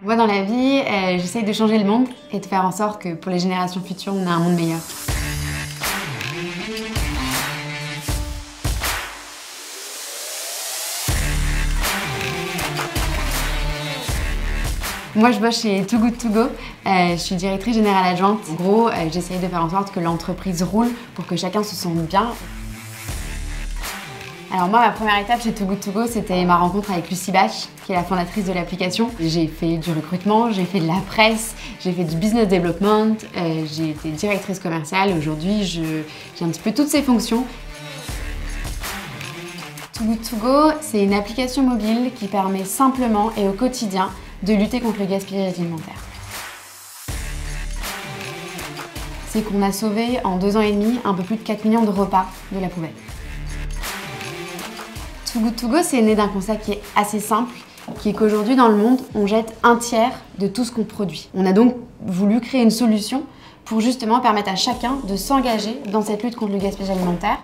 Moi, dans la vie, j'essaye de changer le monde et de faire en sorte que pour les générations futures, on ait un monde meilleur. Moi, je bosse chez Too Good To Go. Je suis directrice générale adjointe. En gros, j'essaye de faire en sorte que l'entreprise roule pour que chacun se sente bien. Alors moi, ma première étape chez Too Good To Go, c'était ma rencontre avec Lucie Bach, qui est la fondatrice de l'application. J'ai fait du recrutement, j'ai fait de la presse, j'ai fait du business development, j'ai été directrice commerciale. Aujourd'hui, j'ai un petit peu toutes ces fonctions. Too Good To Go, c'est une application mobile qui permet simplement et au quotidien de lutter contre le gaspillage alimentaire. C'est qu'on a sauvé en 2 ans et demi un peu plus de 4 millions de repas de la poubelle. Too Good To Go, c'est né d'un constat qui est assez simple, qui est qu'aujourd'hui dans le monde, on jette 1/3 de tout ce qu'on produit. On a donc voulu créer une solution pour justement permettre à chacun de s'engager dans cette lutte contre le gaspillage alimentaire.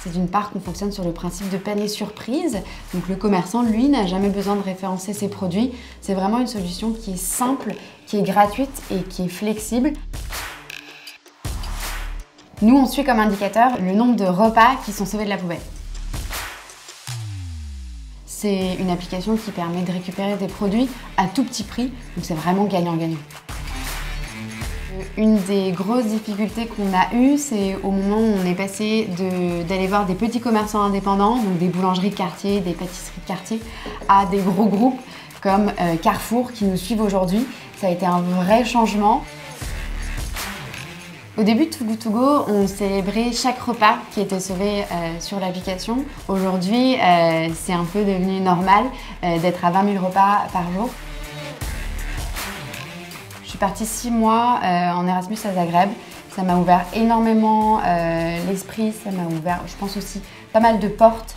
C'est d'une part qu'on fonctionne sur le principe de panier surprise. Donc le commerçant, lui, n'a jamais besoin de référencer ses produits. C'est vraiment une solution qui est simple, qui est gratuite et qui est flexible. Nous, on suit comme indicateur le nombre de repas qui sont sauvés de la poubelle. C'est une application qui permet de récupérer des produits à tout petit prix, donc c'est vraiment gagnant-gagnant. Une des grosses difficultés qu'on a eues, c'est au moment où on est passé d'aller voir des petits commerçants indépendants, donc des boulangeries de quartier, des pâtisseries de quartier, à des gros groupes comme Carrefour qui nous suivent aujourd'hui. Ça a été un vrai changement. Au début de Too Good To Go, on célébrait chaque repas qui était sauvé sur l'application. Aujourd'hui, c'est un peu devenu normal d'être à 20 000 repas par jour. Je suis partie 6 mois en Erasmus à Zagreb. Ça m'a ouvert énormément l'esprit, ça m'a ouvert, je pense aussi, pas mal de portes.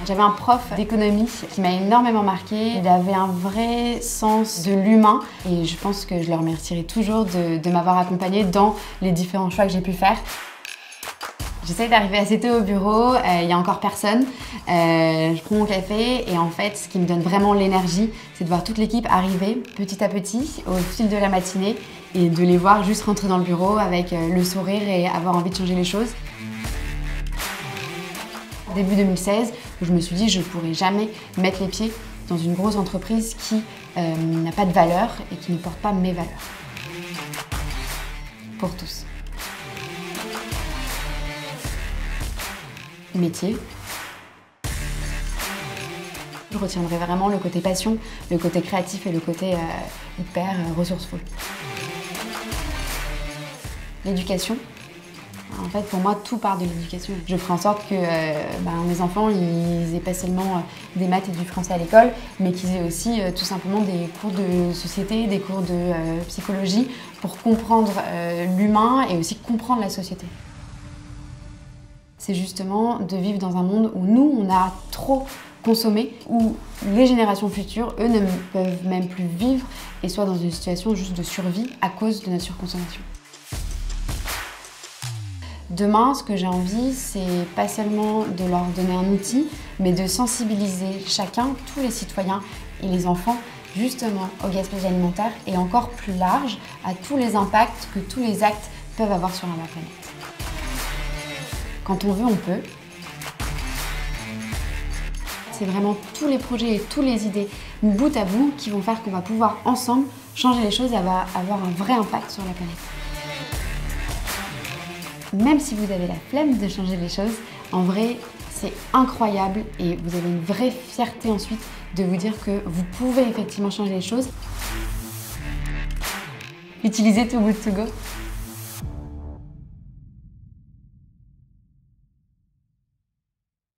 J'avais un prof d'économie qui m'a énormément marqué. Il avait un vrai sens de l'humain et je pense que je le remercierai toujours de m'avoir accompagnée dans les différents choix que j'ai pu faire. J'essaye d'arriver assez tôt au bureau, il n'y a encore personne. Je prends mon café et en fait, ce qui me donne vraiment l'énergie, c'est de voir toute l'équipe arriver petit à petit au fil de la matinée et de les voir juste rentrer dans le bureau avec le sourire et avoir envie de changer les choses. Début 2016, je me suis dit que je ne pourrais jamais mettre les pieds dans une grosse entreprise qui n'a pas de valeur et qui ne porte pas mes valeurs. Pour tous. Métier. Je retiendrai vraiment le côté passion, le côté créatif et le côté hyper ressourceful. L'éducation. En fait, pour moi, tout part de l'éducation. Je ferai en sorte que mes enfants ils aient pas seulement des maths et du français à l'école, mais qu'ils aient aussi tout simplement des cours de société, des cours de psychologie pour comprendre l'humain et aussi comprendre la société. C'est justement de vivre dans un monde où nous, on a trop consommé, où les générations futures, eux, ne peuvent même plus vivre et soient dans une situation juste de survie à cause de notre surconsommation. Demain, ce que j'ai envie, c'est pas seulement de leur donner un outil, mais de sensibiliser chacun, tous les citoyens et les enfants, justement au gaspillage alimentaire et encore plus large à tous les impacts que tous les actes peuvent avoir sur la planète. Quand on veut, on peut. C'est vraiment tous les projets et toutes les idées bout à bout qui vont faire qu'on va pouvoir ensemble changer les choses et avoir un vrai impact sur la planète. Même si vous avez la flemme de changer les choses, en vrai, c'est incroyable et vous avez une vraie fierté ensuite de vous dire que vous pouvez effectivement changer les choses. Utilisez Too Good To Go.